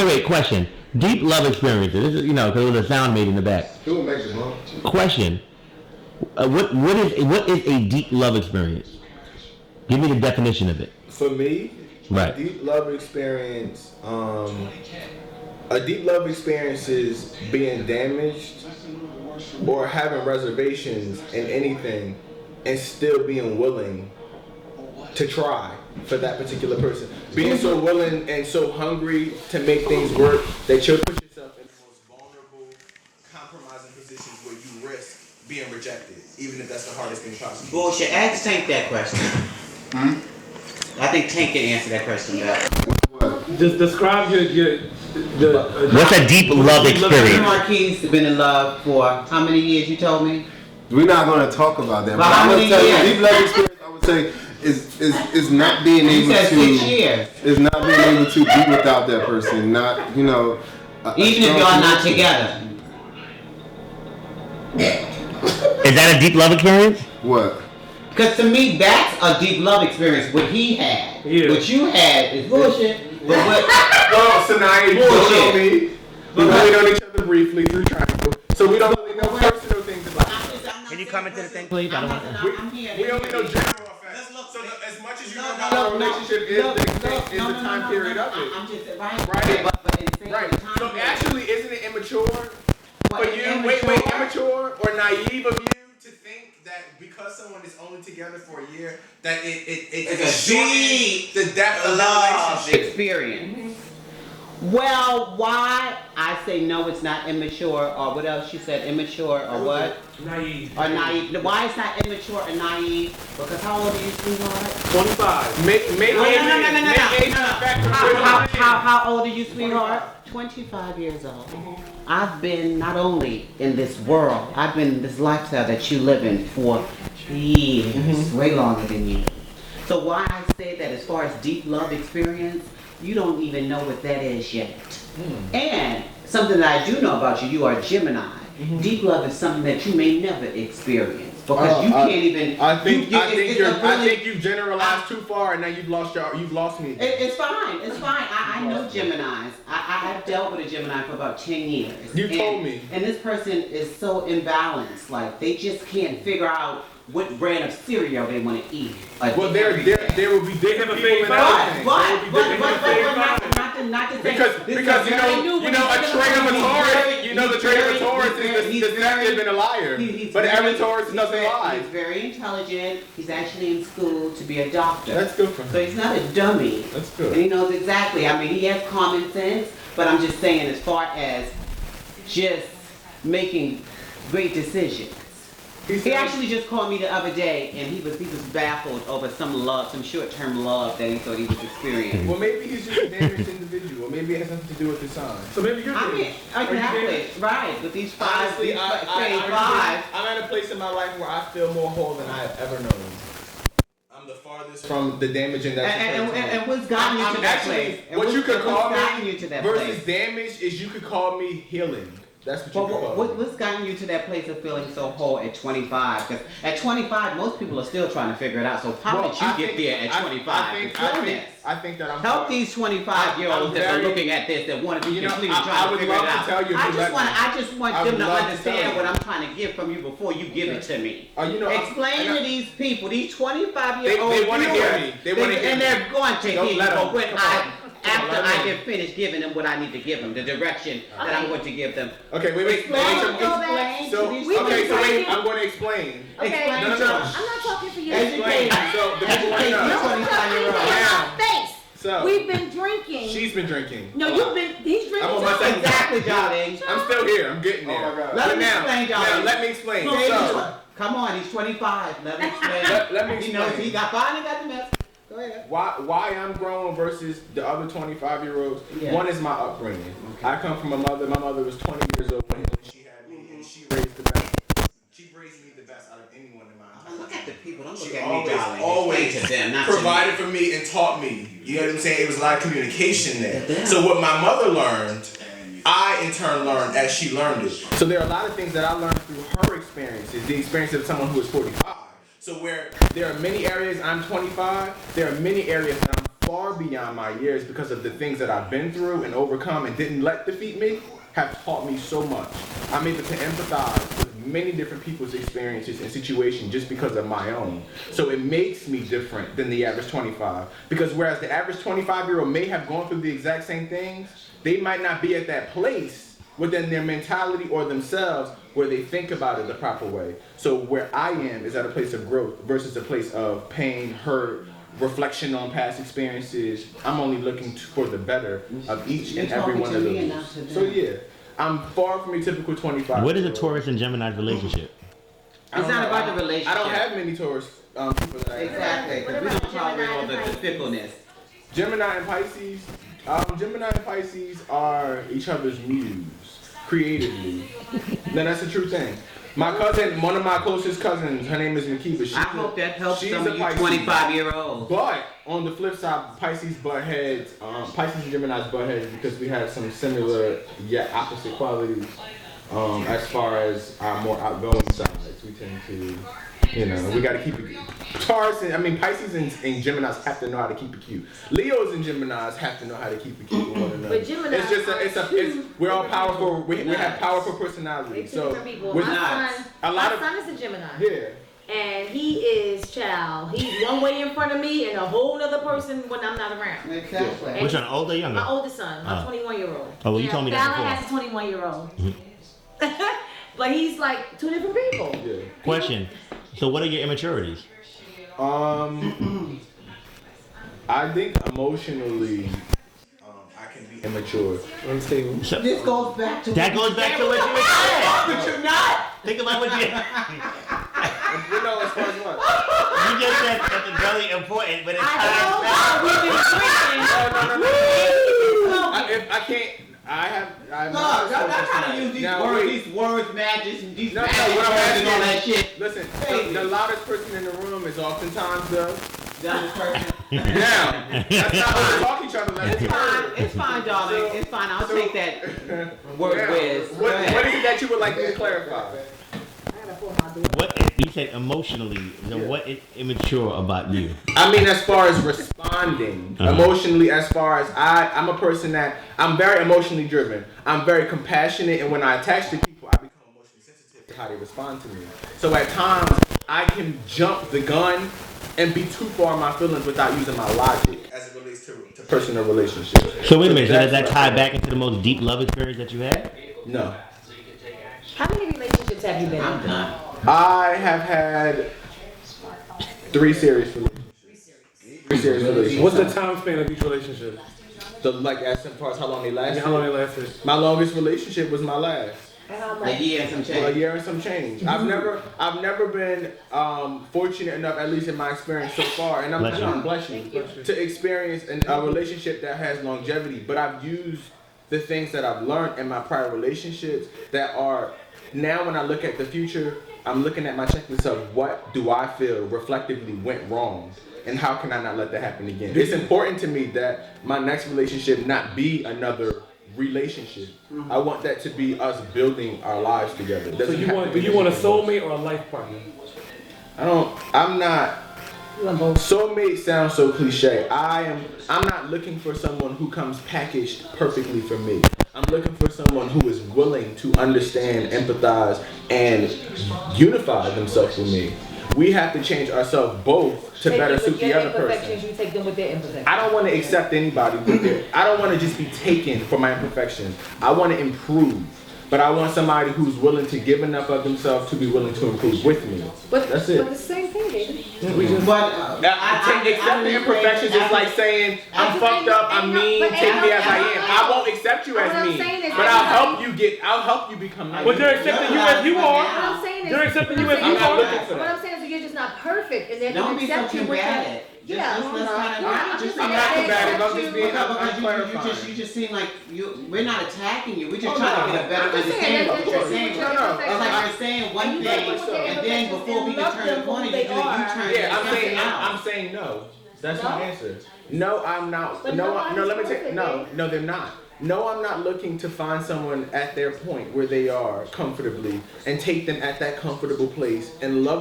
Wait. Question. Deep love experiences. This is, because there was a sound made in the back. Who makes it, huh? Question. What is a deep love experience? Give me the definition of it. For me, right. A deep love experience is being damaged or having reservations in anything and still being willing to try for that particular person. Being so willing and so hungry to make things work that you'll put yourself in the most vulnerable, compromising positions where you risk being rejected, even if that's the hardest thing possible. Bullshit. Ask Tank that question. I think Tank can answer that question better. Just describe what's a deep love experience? Marquis has been in love for how many years? You told me. We're not going to talk about that. But I'm going to tell you, deep love experience, I would say, is not being able to. 6 years. Is not being able to be without that person. Not even if y'all not together. Is that a deep love experience? What? Because to me, that's a deep love experience. What he had, what you had is bullshit. But what? Well, so now you don't know me. We only know each other briefly through triangle, so we don't really know personal things about. Can you come into the thing, please? I don't want to. We only know general effects. So as much as you know about our relationship is the time period of it. I'm just right. So actually, isn't it immature for you? Wait, immature or naive of you to think that because someone is only together for a year, that it's a deep, the depth of love experience. Well, why I say no, it's not immature, or what else she said, immature, or what? Naive. Or naive. Why it's not immature or naive? Because how old are you, sweetheart? 25. How old are you, sweetheart? 25 years old. I've been not only in this world, I've been in this lifestyle that you live in for years, way longer than you. So why I say that as far as deep love experience, you don't even know what that is yet. And something that I do know about you, you are a Gemini. Deep love is something that you may never experience because you can't even. I think you've generalized too far, and now you've lost me. It's fine. I know Geminis. I've dealt with a Gemini for about 10 years. You told me. And this person is so imbalanced. Like they just can't figure out what brand of cereal they want to eat. There will be different people in everything. Not to say because a trait of a Taurus, the trait of a Taurus is deceptive and a liar. But every Taurus doesn't lie. He's very intelligent. He's actually in school to be a doctor. That's good for him. So he's not a dummy. That's good. And he knows exactly. I mean, he has common sense. But I'm just saying, as far as just making great decisions. He actually just called me the other day, and he was baffled over some short-term love that he thought he was experiencing. Well, maybe he's just a damaged individual. Maybe it has something to do with his sign. So maybe you're damaged. Exactly, right. With these five, I'm at a place in my life where I feel more whole than I've ever known. I'm the farthest from the damage in that situation. And what's gotten you to that place? What you could call me versus damage is you could call me healing. That's what you call it. What's gotten you to that place of feeling so whole at 25? Because at 25, most people are still trying to figure it out. So how did you get there at 25? I think that I'm help these 25-year-olds that are looking at this that want to be completely trying to figure it out. I just want them to understand what I'm trying to get from you before you give it to me. Explain to these people, these 25-year-olds. They want to hear me. And they're going to hear you. But when after I get finished giving them what I need to give them, the direction that I'm going to give them. Okay, wait. I'm going to explain. Okay. No. I'm not talking for you. Explain. So the people want to know. So we've been drinking. She's been drinking. No, he's drinking. I'm on my second. Exactly, Johnny. I'm still here. I'm getting there. Oh let me explain. So, come on, he's 25. Let me explain. Let me explain. He knows he got the mess. Go ahead. Why I'm grown versus the other 25-year-olds? Yeah. One is my upbringing. Okay. I come from a mother. My mother was 20 years old when she had me, and she raised the best. She raised me the best out of anyone in my house. Look at the people. Don't look she at me, darling. Always to them, not provided for me and taught me. You know what I'm saying? It was a lot of communication there. So what my mother learned, I in turn learned as she learned it. So there are a lot of things that I learned through her experiences, the experience of someone who is 45. So where there are many areas I'm 25, there are many areas that I'm far beyond my years because of the things that I've been through and overcome and didn't let defeat me have taught me so much. I'm able to empathize with many different people's experiences and situations just because of my own. So it makes me different than the average 25. Because whereas the average 25-year-old may have gone through the exact same things, they might not be at that place within their mentality or themselves where they think about it the proper way. So where I am is at a place of growth versus a place of pain, hurt, reflection on past experiences. I'm only looking for the better of each and every one of those. So yeah, I'm far from a typical 25. What is a Taurus and Gemini's relationship? It's not about the relationship. I don't have many Taurus people that I have. Exactly, because we don't tolerate all the fickleness. Gemini and Pisces. Gemini and Pisces are each other's muse, creatively. Now that's a true thing. My cousin, one of my closest cousins, her name is Nakiba. I hope that helps she's some of you 25-year-olds. But on the flip side, Pisces butt heads, Pisces and Gemini's butt heads because we have some similar yet opposite qualities. As far as our more outgoing sides, we tend to, we got to keep it. Pisces and Geminis have to know how to keep it cute. Leos and Geminis have to know how to keep it cute with one another. But Gemini, we're all powerful. We have powerful personalities. So with my son is a Gemini. Yeah. And he is he's one way in front of me and a whole other person when I'm not around. Exactly. And Which one, older or younger? my oldest son, my 21-year-old. Oh, well, you told me that Fallon before. has a 21-year-old. But he's like two different people. Yeah. Question. So what are your immaturities? I think emotionally, I can be immature. So, This goes back to that goes back to what you were saying. but you're not. Think about what you... As far as what? You just said something very important, but it's I time. know we've been drinking. I can't. I'm No, not y'all not trying to use these words, matches, and these matches what I'm and all that asking shit. Listen, the loudest person in the room is oftentimes the That person. now. That's not how we talk each other. Like, It's fine, darling. It's fine. I'll take that word now, whiz. Go what ahead. is it that you would like me to clarify? What you said emotionally, so what is immature about you? I mean, as far as responding emotionally, as far as I'm a person that I'm very emotionally driven. I'm very compassionate, and when I attach to people, I become emotionally sensitive to how they respond to me. So at times, I can jump the gun and be too far in my feelings without using my logic as it relates to personal relationships. So wait a minute, so does that tie back into the most deep love experience that you had? No. How many relationships have you been in? I'm done. I have had 3 serious relationships. What's the time span of each relationship? As far as how long they lasted? How long they lasted? My longest relationship was my last. A year and some A change. year and some change. I've never been fortunate enough, at least in my experience so far, and I'm Bless you. trying to bless you, to experience a relationship that has longevity. But I've used the things that I've learned in my prior relationships that are now when I look at the future, I'm looking at my checklist of what do I feel reflectively went wrong. And how can I not let that happen again? It's important to me that my next relationship not be another relationship. I want that to be us building our lives together. So do you want a soulmate or a life partner? I'm not. Soulmate sounds so cliche. I'm not looking for someone who comes packaged perfectly for me. I'm looking for someone who is willing to understand, empathize, and unify themselves with me. We have to change ourselves both to better suit the other person. You take them with their imperfections. I don't want to accept anybody with their. I don't want to just be taken for my imperfections. I want to improve, but I want somebody who's willing to give enough of themselves to be willing to improve with me. That's it. But the same thing, David. Accept the imperfections is like saying I'm fucked up, I'm mean, take me as I am. I won't accept you as mean, but I'll help you become nice. But they're accepting you as you are. What I'm saying is, They're accepting you as you I'm not are. looking for what that. I'm saying is that you're just not perfect, and they're Don't going be to so accept you with combative. Yeah, Let's kind of just I'm not combative, I'm just being, I'm clarifying. you just seem like we're not attacking you. We're just trying to get a better understanding of what you're saying. No. It's like you're saying one thing, and then before we can turn the corner, you do a U-turn. Yeah, I'm saying no. That's my answer. No, I'm not. But No, nobody's let me take. perfect, No, babe. no, they're not. No, I'm not looking to find someone at their point where they are comfortably and take them at that comfortable place and love